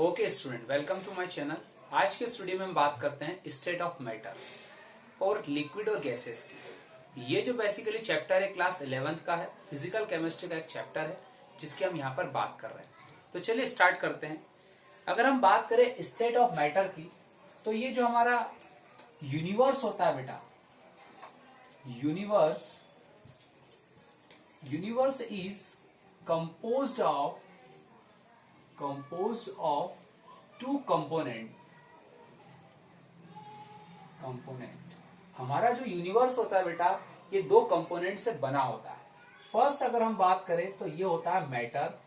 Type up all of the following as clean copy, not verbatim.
Okay student, welcome to my channel. आज के इस वीडियो में हम बात करते हैं स्टेट ऑफ मैटर और लिक्विड और गैसेस की। ये जो बेसिकली चैप्टर है क्लास 11th का है, फिजिकल केमिस्ट्री का एक चैप्टर है जिसकी हम यहाँ पर बात कर रहे हैं। तो चलिए स्टार्ट करते हैं। अगर हम बात करें स्टेट ऑफ मैटर की, तो ये जो हमारा यूनिवर्स होता है बेटा, universe is composed of two component। हमारा जो यूनिवर्स होता है बेटा, ये दो कंपोनेंट से बना होता है। फर्स्ट अगर हम बात करें तो ये होता है मैटर,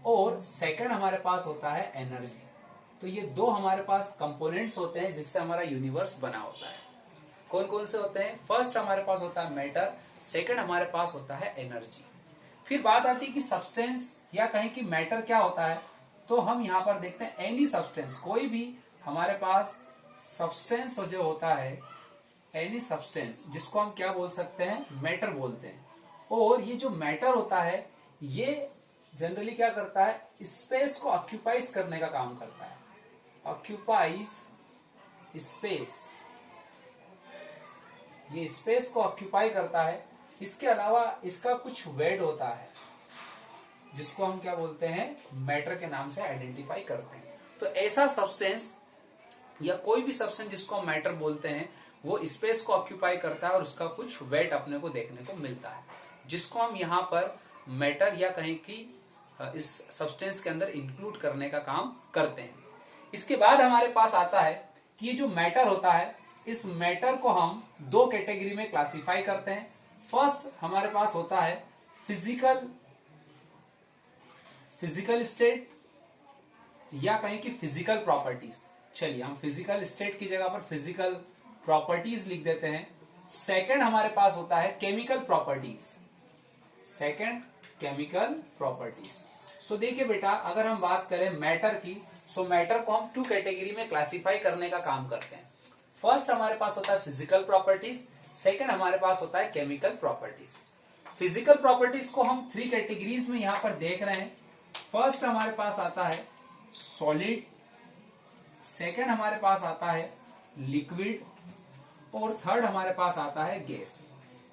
और सेकंड हमारे पास होता है एनर्जी। तो ये दो हमारे पास कंपोनेंट्स होते हैं जिससे हमारा यूनिवर्स बना होता है। कौन कौन से होते हैं? फर्स्ट हमारे पास होता है मैटर, सेकंड हमारे पास होता है एनर्जी। फिर बात आती है कि सब्सटेंस या कहें कि मैटर क्या होता है, तो हम यहां पर देखते हैं एनी सब्सटेंस, कोई भी हमारे पास सब्सटेंस जो होता है, एनी सब्सटेंस, जिसको हम क्या बोल सकते हैं? मैटर बोलते हैं। और ये जो मैटर होता है ये जनरली क्या करता है? स्पेस को ऑक्यूपाइज करने का काम करता है। ऑक्यूपाइज स्पेस, ये स्पेस को ऑक्यूपाई करता है। इसके अलावा इसका कुछ वेट होता है जिसको हम क्या बोलते हैं? मैटर के नाम से आइडेंटिफाई करते हैं। तो ऐसा सब्सटेंस या कोई भी सब्सटेंस जिसको हम मैटर बोलते हैं, वो स्पेस को ऑक्यूपाई करता है और उसका कुछ वेट अपने को देखने को मिलता है, जिसको हम यहाँ पर मैटर या कहें कि इस सब्सटेंस के अंदर इंक्लूड करने का काम करते हैं। इसके बाद हमारे पास आता है कि ये जो मैटर होता है, इस मैटर को हम दो कैटेगरी में क्लासिफाई करते हैं। फर्स्ट हमारे पास होता है फिजिकल स्टेट या कहें कि फिजिकल प्रॉपर्टीज। चलिए हम फिजिकल स्टेट की जगह पर फिजिकल प्रॉपर्टीज लिख देते हैं। सेकंड हमारे पास होता है केमिकल प्रॉपर्टीज। सो देखिए बेटा, अगर हम बात करें मैटर की, सो मैटर को हम टू कैटेगरी में क्लासिफाई करने का काम करते हैं। फर्स्ट हमारे पास होता है फिजिकल प्रॉपर्टीज, सेकंड हमारे पास होता है केमिकल प्रॉपर्टीज। फिजिकल प्रॉपर्टीज को हम थ्री कैटेगरीज में यहां पर देख रहे हैं। फर्स्ट हमारे पास आता है सॉलिड, सेकंड हमारे पास आता है लिक्विड, और थर्ड हमारे पास आता है गैस।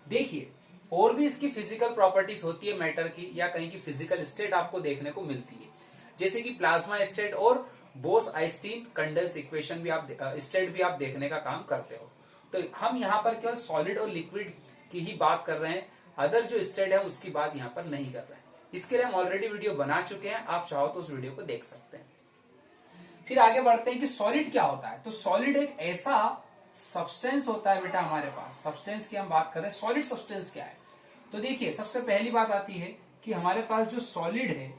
देखिए, और भी इसकी फिजिकल प्रॉपर्टीज होती है मैटर की, या कहीं की फिजिकल स्टेट आपको देखने को मिलती है, जैसे कि प्लाज्मा स्टेट और बोस-आइंस्टीन कंडेंस इक्वेशन भी आप स्टेट भी आप देखने का काम करते हो। तो हम यहाँ पर केवल सॉलिड और लिक्विड की ही बात कर रहे हैं, अदर जो स्टेट है उसकी बात यहाँ पर नहीं कर रहे हैं। इसके लिए हम ऑलरेडी वीडियो बना चुके हैं, आप चाहो तो उस वीडियो को देख सकते हैं। फिर आगे बढ़ते हैं कि सॉलिड क्या होता है। तो सॉलिड एक ऐसा सब्सटेंस होता है बेटा हमारे पास। सब्सटेंस की हम बात कर रहे हैं, सॉलिड सब्सटेंस क्या है? तो देखिए, सबसे पहली बात आती है कि हमारे पास जो सॉलिड है,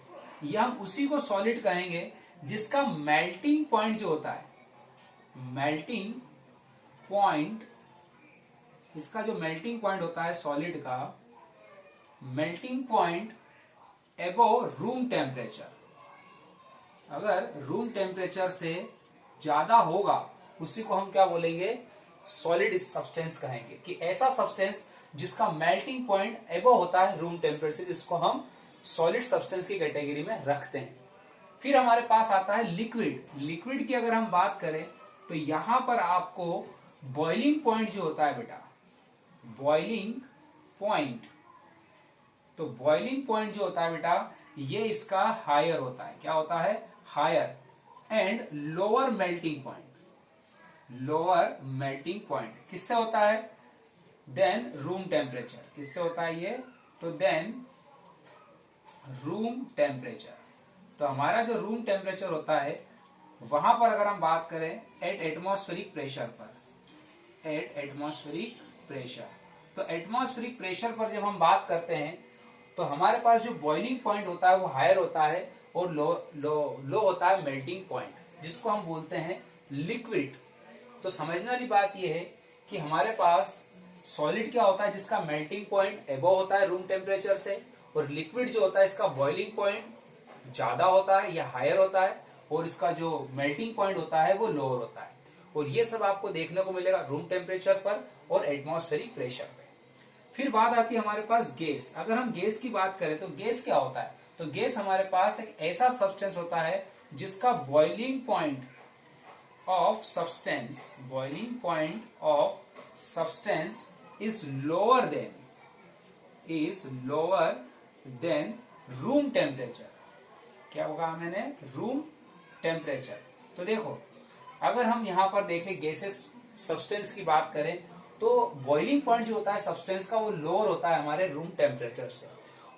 या हम उसी को सॉलिड कहेंगे जिसका मेल्टिंग पॉइंट जो होता है, मेल्टिंग पॉइंट, इसका जो मेल्टिंग पॉइंट होता है सॉलिड का, melting point above room temperature, अगर रूम टेम्परेचर से ज्यादा होगा, उसी को हम क्या बोलेंगे? सॉलिड सब्सटेंस कहेंगे। कि ऐसा सब्सटेंस जिसका मेल्टिंग पॉइंट अबव होता है रूम टेम्परेचर, जिसको हम सॉलिड सब्सटेंस की कैटेगरी में रखते हैं। फिर हमारे पास आता है लिक्विड। लिक्विड की अगर हम बात करें तो यहां पर आपको बॉइलिंग पॉइंट जो होता है बेटा, बॉइलिंग पॉइंट, तो बॉइलिंग पॉइंट जो होता है बेटा, ये इसका हायर होता है। क्या होता है? Higher. And lower melting point किससे होता है? Than room temperature. किससे होता है ये? तो देन रूम टेम्परेचर। तो हमारा जो रूम टेम्परेचर होता है, वहां पर अगर हम बात करें एट एटमॉस्फेरिक प्रेशर पर, तो एटमॉस्फेरिक प्रेशर पर जब हम बात करते हैं, तो हमारे पास जो बॉइलिंग पॉइंट होता है वो हायर होता है, और लो होता है मेल्टिंग पॉइंट, जिसको हम बोलते हैं लिक्विड। तो समझने वाली बात यह है कि हमारे पास सॉलिड क्या होता है जिसका मेल्टिंग पॉइंट अबव होता है रूम टेम्परेचर से, और लिक्विड जो होता है इसका बॉइलिंग पॉइंट ज्यादा होता है या हायर होता है, और इसका जो मेल्टिंग पॉइंट होता है वो लोअर होता है। और ये सब आपको देखने को मिलेगा रूम टेम्परेचर पर और एटमॉस्फेरिक प्रेशर पे। फिर बात आती है हमारे पास गैस। अगर हम गैस की बात करें तो गैस क्या होता है? तो गैस हमारे पास एक ऐसा सब्सटेंस होता है जिसका boiling point of substance is lower than room temperature. क्या होगा मैंने, रूम टेम्परेचर। तो देखो अगर हम यहां पर देखें गैसेस सब्सटेंस की बात करें तो बॉइलिंग पॉइंट जो होता है सब्सटेंस का वो लोअर होता है हमारे रूम टेम्परेचर से,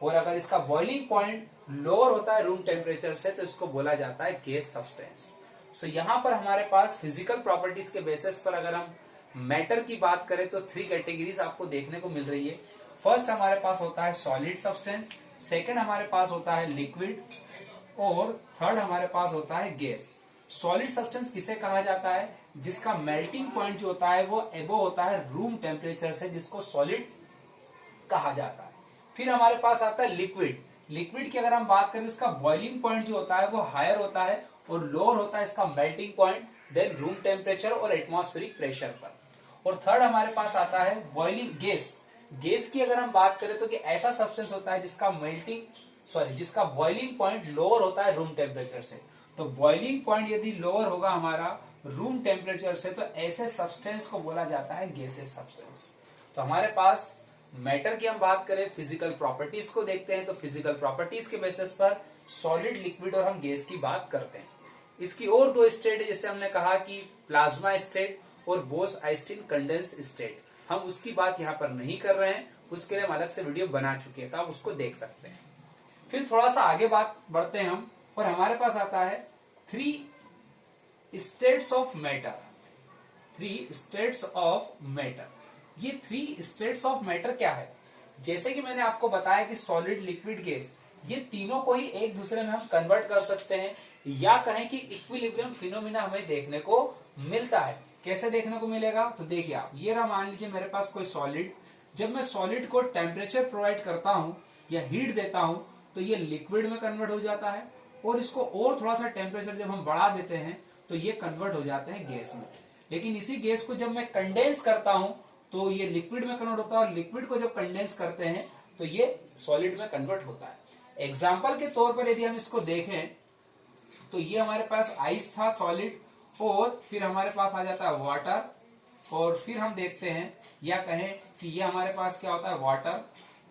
और अगर इसका बॉइलिंग पॉइंट लोअर होता है रूम टेम्परेचर से तो इसको बोला जाता है गैस सब्सटेंस। सो यहाँ पर हमारे पास फिजिकल प्रॉपर्टीज के बेसिस पर अगर हम मैटर की बात करें तो 3 कैटेगरीज आपको देखने को मिल रही है। फर्स्ट हमारे पास होता है सॉलिड सब्सटेंस, सेकेंड हमारे पास होता है लिक्विड, और थर्ड हमारे पास होता है गैस। सॉलिड सब्सटेंस किसे कहा जाता है, जिसका मेल्टिंग पॉइंट जो होता है वो एबो होता है रूम टेम्परेचर से, जिसको सॉलिड कहा जाता है। फिर हमारे पास आता है लिक्विड। लिक्विड की अगर हम बात करें इसका बॉइलिंग पॉइंट जो होता है वो हायर होता है और लोअर होता है इसका melting point than room temperature और एटमॉस्फेरिक प्रेशर पर। और थर्ड हमारे पास आता है बॉइलिंग गैस। गैस की अगर हम बात करें तो कि ऐसा सब्सटेंस होता है जिसका बॉइलिंग पॉइंट लोअर होता है रूम टेम्परेचर से। तो बॉइलिंग पॉइंट यदि लोअर होगा हमारा रूम टेम्परेचर से तो ऐसे सब्सटेंस को बोला जाता है गैसेस सब्सटेंस। तो हमारे पास मैटर की हम बात करें, फिजिकल प्रॉपर्टीज को देखते हैं, तो फिजिकल प्रॉपर्टीज के बेसिस पर सॉलिड, लिक्विड और हम गैस की बात करते हैं। इसकी और 2 स्टेट है, जैसे हमने कहा कि प्लाज्मा स्टेट और बोस-आइंस्टीन कंडेंस स्टेट। हम उसकी बात यहाँ पर नहीं कर रहे हैं, उसके लिए हम अलग से वीडियो बना चुके हैं, तो आप उसको देख सकते हैं। फिर थोड़ा सा आगे बात बढ़ते हैं हम, और हमारे पास आता है 3 states of matter. 3 states of matter. ये 3 स्टेट्स ऑफ मैटर क्या है, जैसे कि मैंने आपको बताया कि सॉलिड, लिक्विड, गैस, ये तीनों को ही एक दूसरे में हम कन्वर्ट कर सकते हैं, या कहें कि इक्विलिब्रियम फिनोमिना हमें देखने को मिलता है। कैसे देखने को मिलेगा, तो देखिए आप, ये रहा मान लीजिए मेरे पास कोई सॉलिड। जब मैं सॉलिड को टेम्परेचर प्रोवाइड करता हूं या हीट देता हूं तो ये लिक्विड में कन्वर्ट हो जाता है, और इसको और थोड़ा सा टेम्परेचर जब हम बढ़ा देते हैं तो ये कन्वर्ट हो जाते हैं गैस में। लेकिन इसी गैस को जब मैं कंडेंस करता हूं तो ये लिक्विड में कन्वर्ट होता है, और लिक्विड को जब कंडेंस करते हैं तो ये सॉलिड में कन्वर्ट होता है। एग्जाम्पल के तौर पर यदि हम इसको देखें तो ये हमारे पास आइस था सॉलिड, और फिर हमारे पास आ जाता है वाटर, और फिर हम देखते हैं या कहें कि ये हमारे पास क्या होता है वाटर,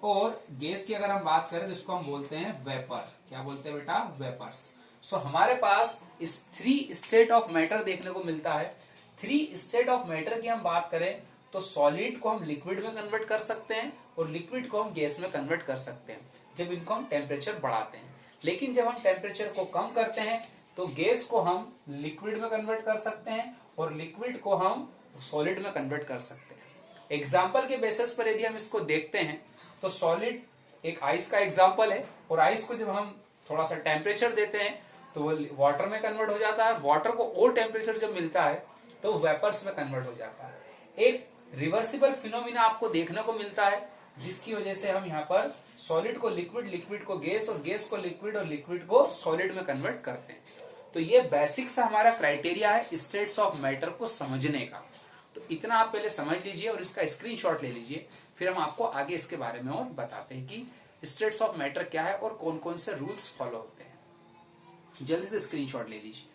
और गैस की अगर हम बात करें तो इसको हम बोलते हैं वेपर। क्या बोलते हैं बेटा, वेपर्स। सो हमारे पास इस 3 स्टेट ऑफ मैटर देखने को मिलता है। 3 स्टेट ऑफ मैटर की हम बात करें तो सॉलिड को हम लिक्विड में कन्वर्ट कर सकते हैं और लिक्विड को हम गैस में कन्वर्ट कर सकते हैं जब इनको हम टेम्परेचर बढ़ाते हैं। लेकिन जब हम टेम्परेचर को कम करते हैं तो गैस को हम लिक्विड में कन्वर्ट कर सकते हैं और लिक्विड को हम सॉलिड में कन्वर्ट कर सकते हैं। एग्जाम्पल के बेसिस पर यदि हम इसको देखते हैं तो सॉलिड एक आइस का एग्जाम्पल है, और आइस को जब हम थोड़ा सा टेम्परेचर देते हैं तो वो वाटर में कन्वर्ट हो जाता है। वाटर को और टेम्परेचर जब मिलता है तो वेपर्स में कन्वर्ट हो जाता है। एक रिवर्सिबल फिनोमिना आपको देखने को मिलता है, जिसकी वजह से हम यहाँ पर सॉलिड को लिक्विड, लिक्विड को गैस और गैस को लिक्विड और लिक्विड को सॉलिड में कन्वर्ट करते हैं। तो ये बेसिक सा हमारा क्राइटेरिया है स्टेट्स ऑफ मैटर को समझने का। तो इतना आप पहले समझ लीजिए और इसका स्क्रीनशॉट ले लीजिए, फिर हम आपको आगे इसके बारे में और बताते हैं कि स्टेट्स ऑफ मैटर क्या है और कौन कौन से रूल्स फॉलो होते हैं। जल्दी से स्क्रीनशॉट ले लीजिए।